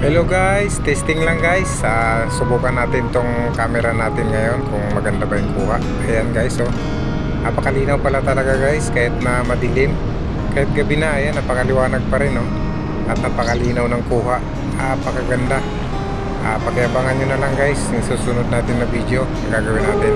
Hello guys, testing lang guys. Subukan natin tong camera natin ngayon kung maganda ba yung kuha. Ayan guys, oh. Napakalinaw pala talaga guys kahit na madilim. Kahit gabi na, ayan, napakaliwanag pa rin, oh. At napakalinaw ng kuha. Napakaganda. Pakiabangan nyo na lang guys yung susunod natin na video na gagawin natin.